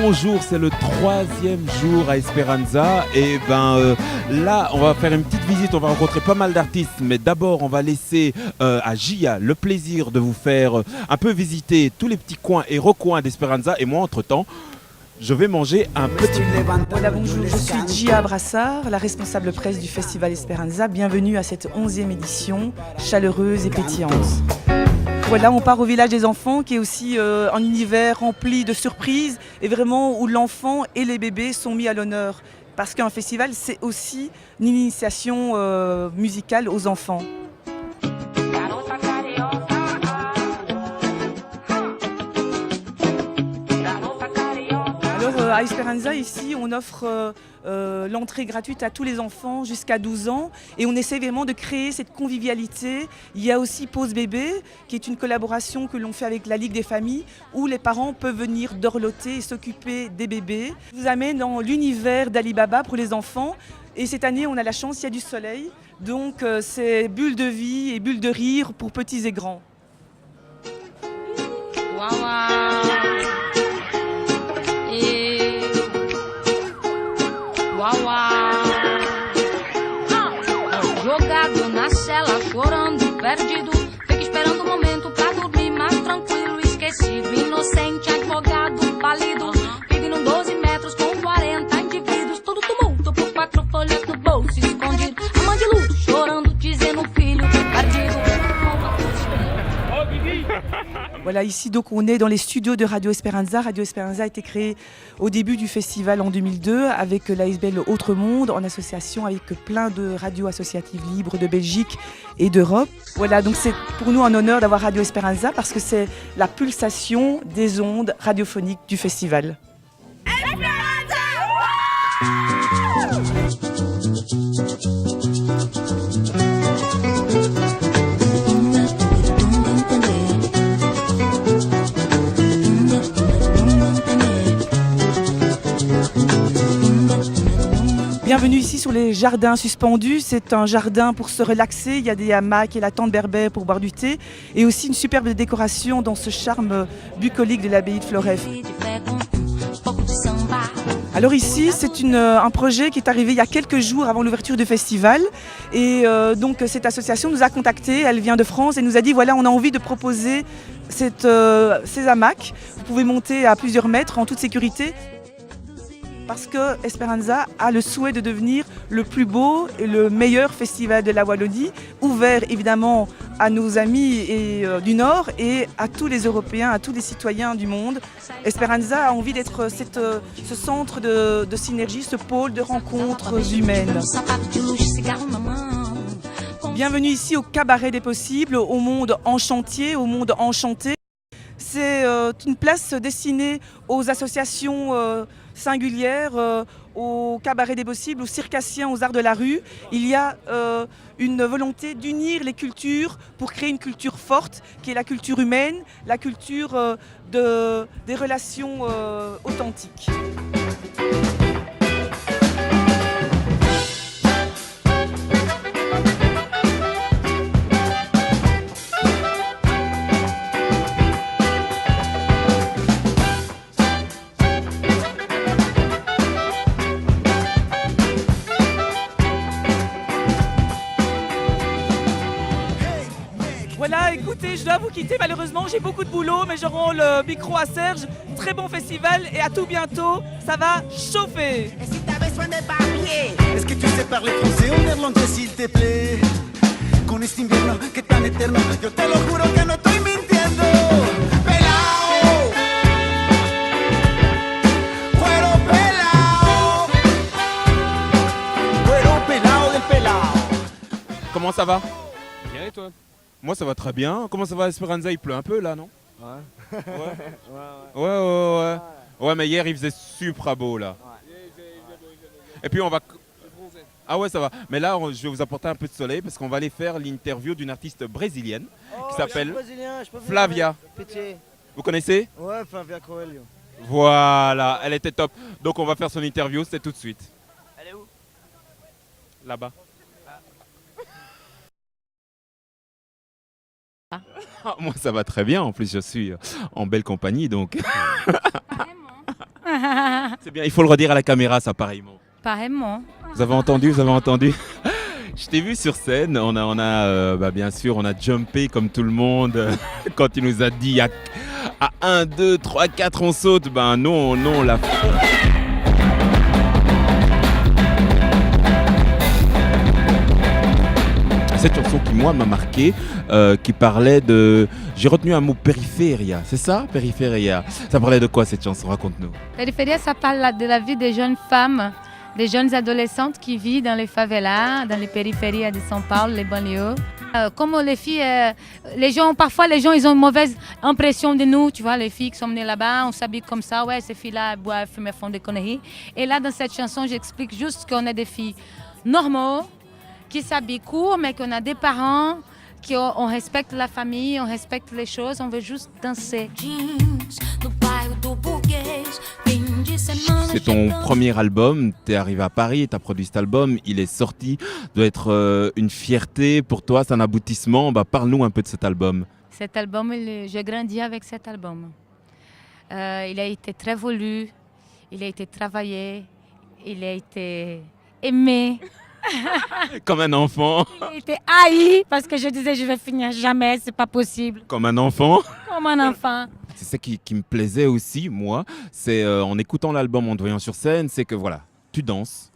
bonjour, c'est le 3e jour à Esperanza et là on va faire une petite visite, on va rencontrer pas mal d'artistes, mais d'abord on va laisser à Gia le plaisir de vous faire un peu visiter tous les petits coins et recoins d'Esperanza et moi entre-temps je vais manger un petit... Voilà, bonjour, je suis Gia Brassard, la responsable presse du Festival Esperanza. Bienvenue à cette 11e édition, chaleureuse et pétillante. Voilà, on part au village des enfants qui est aussi un univers rempli de surprises et vraiment où l'enfant et les bébés sont mis à l'honneur. Parce qu'un festival, c'est aussi une initiation musicale aux enfants. À Esperanza, ici, on offre l'entrée gratuite à tous les enfants jusqu'à 12 ans et on essaie vraiment de créer cette convivialité. Il y a aussi Pause Bébé, qui est une collaboration que l'on fait avec la Ligue des familles où les parents peuvent venir dorloter et s'occuper des bébés. Je vous amène dans l'univers d'Ali Baba pour les enfants et cette année, on a la chance, il y a du soleil. Donc, c'est bulles de vie et bulles de rire pour petits et grands. Wow. Jogado na cela, chorando, perdido. Fica esperando o momento pra dormir mais tranquilo, esquecido, inocente, advogado, falido. Vive num 12 metros com 40 indivíduos. Todo tumulto por 4 folhas no bolso escondido. A mãe de luto, chorando, dizendo filho perdido. Voilà, ici donc on est dans les studios de Radio Esperanza. Radio Esperanza a été créé au début du festival en 2002 avec l'ASBL Autre Monde en association avec plein de radios associatives libres de Belgique et d'Europe. Voilà, donc c'est pour nous un honneur d'avoir Radio Esperanza parce que c'est la pulsation des ondes radiophoniques du festival. Bienvenue ici sur les jardins suspendus. C'est un jardin pour se relaxer. Il y a des hamacs et la tente berbère pour boire du thé. Et aussi une superbe décoration dans ce charme bucolique de l'abbaye de Floreffe. Alors ici, c'est un projet qui est arrivé il y a quelques jours avant l'ouverture du festival. Et donc cette association nous a contactés. Elle vient de France et nous a dit voilà, on a envie de proposer ces hamacs. Vous pouvez monter à plusieurs mètres en toute sécurité. Parce que Esperanza a le souhait de devenir le plus beau et le meilleur festival de la Wallonie, ouvert évidemment à nos amis du Nord et à tous les Européens, à tous les citoyens du monde. Esperanza a envie d'être ce centre de synergie, ce pôle de rencontres humaines. Bienvenue ici au cabaret des possibles, au monde en chantier, au monde enchanté. C'est une place destinée aux associations singulières, au cabaret des possibles, aux circassiens, aux arts de la rue. Il y a une volonté d'unir les cultures pour créer une culture forte, qui est la culture humaine, la culture des relations authentiques. Voilà, écoutez, je dois vous quitter malheureusement, j'ai beaucoup de boulot, mais je rends le micro à Serge. Très bon festival et à tout bientôt, ça va chauffer. Est-ce que tu sais parler français ou néerlandais s'il te plaît? Con este invierno que tan eterno, yo te lo juro que no estoy mintiendo. Pelao, cuero pelao, cuero pelao del pelao. Comment ça va? Bien et toi? Moi ça va très bien. Comment ça va Esperanza? Il pleut un peu là, non? Ouais. Ouais. Ouais, mais hier il faisait super beau là. Et puis on va... Ah ouais, ça va. Mais là, je vais vous apporter un peu de soleil parce qu'on va aller faire l'interview d'une artiste brésilienne qui s'appelle Flavia. Vous connaissez? Ouais, Flavia Coelho. Voilà, elle était top. Donc on va faire son interview, c'est tout de suite. Elle est où? Là-bas. Moi ça va très bien, en plus je suis en belle compagnie donc. C'est bien, il faut le redire à la caméra, ça pareillement. Pareillement. Vous avez entendu, vous avez entendu. Je t'ai vu sur scène, bien sûr, on a jumpé comme tout le monde quand il nous a dit à 1, 2, 3, 4 on saute, ben non, on l'a fait. Cette chanson qui moi m'a marqué, qui parlait de... J'ai retenu un mot périphéria, c'est ça? Périphéria. Ça parlait de quoi cette chanson? Raconte-nous. Périphérie, ça parle de la vie des jeunes femmes, des jeunes adolescentes qui vivent dans les favelas, dans les périphéries de São Paulo, les banlieues. Comme les filles, parfois les gens ils ont une mauvaise impression de nous, tu vois, les filles qui sont venues là-bas, on s'habille comme ça, ouais, ces filles-là boivent, fument, font des conneries. Et là, dans cette chanson, j'explique juste qu'on est des filles normaux, qui s'habillent court, mais qu'on a des parents, on respecte la famille, on respecte les choses, on veut juste danser. C'est ton premier album, tu es arrivé à Paris, tu as produit cet album, il est sorti, doit être une fierté pour toi, c'est un aboutissement. Bah, parle-nous un peu de cet album. Cet album, j'ai grandi avec cet album. Il a été très voulu, il a été travaillé, il a été aimé. Comme un enfant. Il a été haï parce que je disais je vais finir jamais, c'est pas possible. Comme un enfant. Comme un enfant. C'est ça qui me plaisait aussi, moi, c'est en écoutant l'album, en te voyant sur scène, c'est que voilà, tu danses,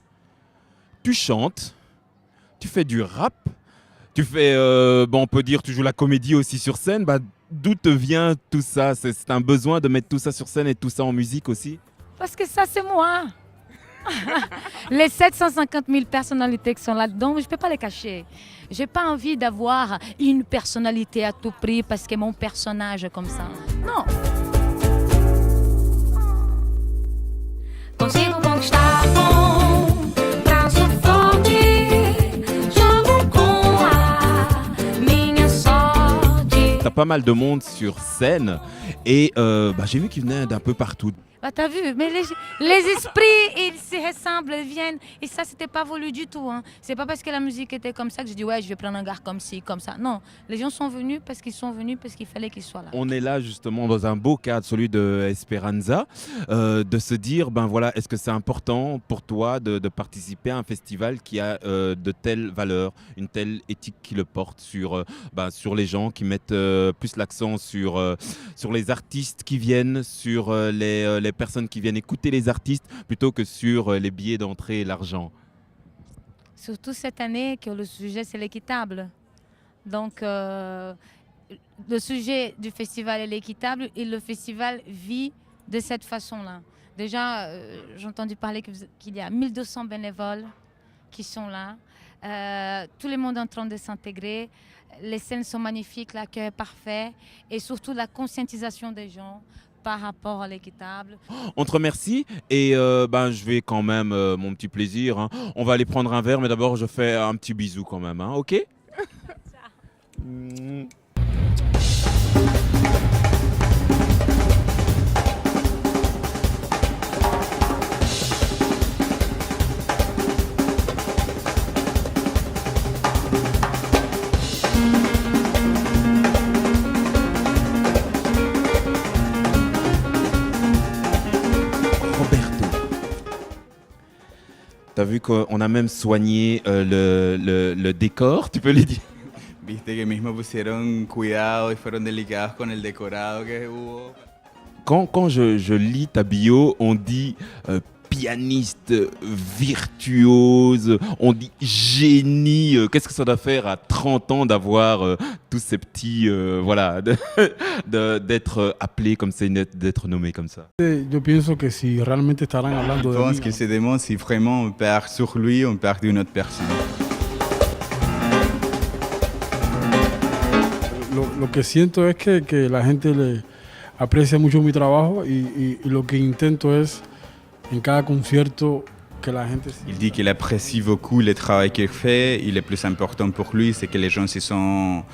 tu chantes, tu fais du rap, tu fais, on peut dire, tu joues la comédie aussi sur scène. Bah, d'où te vient tout ça? C'est un besoin de mettre tout ça sur scène et tout ça en musique aussi? Parce que ça, c'est moi. Les 750 000 personnalités qui sont là-dedans, je ne peux pas les cacher. Je n'ai pas envie d'avoir une personnalité à tout prix parce que mon personnage est comme ça. Non. Consigo conquistar com braço forte, jogo com a minha sorte. T'as pas mal de monde sur scène et j'ai vu qu'ils venaient d'un peu partout. Bah, t'as vu, mais les esprits, ils se ressemblent, ils viennent. Et ça, c'était pas voulu du tout. Hein. C'est pas parce que la musique était comme ça que je dis ouais, je vais prendre un gars comme ci, comme ça. Non, les gens sont venus parce qu'ils sont venus, parce qu'il fallait qu'ils soient là. On est là justement dans un beau cadre, celui de Esperanza, de se dire, ben voilà, est-ce que c'est important pour toi de participer à un festival qui a de telles valeurs, une telle éthique qui le porte sur les gens, qui mettent plus l'accent sur les artistes qui viennent, sur les personnes qui viennent écouter les artistes, plutôt que sur les billets d'entrée et l'argent? Surtout cette année que le sujet c'est l'équitable. Donc le sujet du festival est l'équitable et le festival vit de cette façon-là. Déjà, j'ai entendu parler qu'il y a 1200 bénévoles qui sont là. Tout le monde est en train de s'intégrer. Les scènes sont magnifiques, l'accueil est parfait et surtout la conscientisation des gens par rapport à l'équitable. On te remercie et je vais quand même, mon petit plaisir, hein. On va aller prendre un verre, mais d'abord je fais un petit bisou quand même, hein, ok? T'as vu qu'on a même soigné le décor, tu peux le dire? Viste que mismo pusieron cuidado y fueron delicados con el decorado que hubo. Quand je lis ta bio, on dit pianiste virtuose, on dit génie. Qu'est-ce que ça doit faire à 30 ans d'avoir tous ces petits, d'être appelé comme ça, d'être nommé comme ça? Yo pienso que si realmente estarán Je hablando de pense mí, qu'il se demande si vraiment on part sur lui ou on part d'une autre personne. lo que siento es que la gente le aprecia mucho mi trabajo y lo que intento es en cada concierto que la gente... Il dit qu'il apprécie beaucoup le travail qu'il fait. Et le plus important pour lui, c'est que les gens se sentent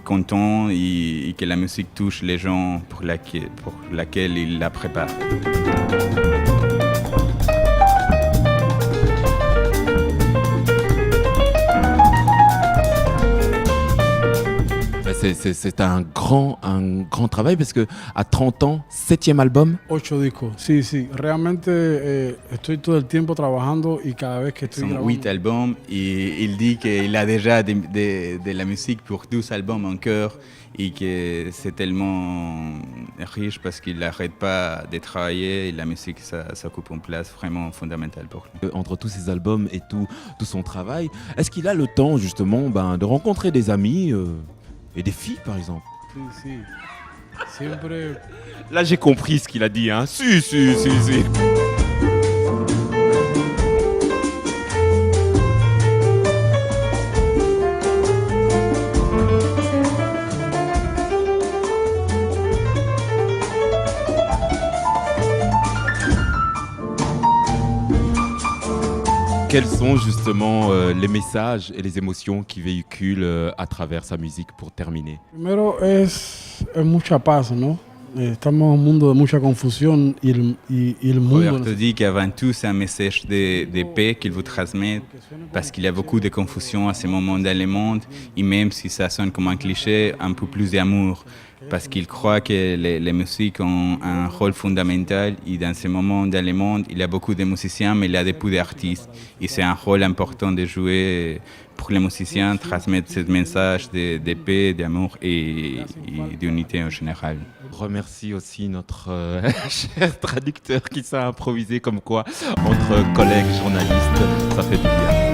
contents et que la musique touche les gens pour laquelle il la prépare. C'est un grand travail parce que à 30 ans, 7e album. 8 discos, sí, sí. Realmente estoy todo el tiempo trabajando y cada vez que estoy Son grabando... 8 albums et il dit qu'il a déjà de la musique pour 12 albums en chœur et que c'est tellement riche parce qu'il n'arrête pas de travailler et la musique, ça occupe une place vraiment fondamentale pour lui. Entre tous ses albums et tout son travail, est-ce qu'il a le temps justement de rencontrer des amis et des filles par exemple? Sí, sí. Siempre... Là j'ai compris ce qu'il a dit, hein. Si. Quels sont justement les messages et les émotions qu'il véhicule à travers sa musique pour terminer? Primero es mucha paz, ¿no? Estamos en un mundo de mucha confusión y el mundo... Roberto dit qu'avant tout, c'est un message de paix qu'il vous transmet parce qu'il y a beaucoup de confusion à ce moment dans le monde et même si ça sonne comme un cliché, un peu plus d'amour parce qu'il croit que les musiques ont un rôle fondamental et dans ce moment dans le monde, il y a beaucoup de musiciens mais il y a beaucoup d'artistes et c'est un rôle important de jouer pour les musiciens, transmettre ce message de paix, d'amour et d'unité en général. Je remercie aussi notre cher traducteur qui s'est improvisé comme quoi entre collègues journalistes, ça fait du bien.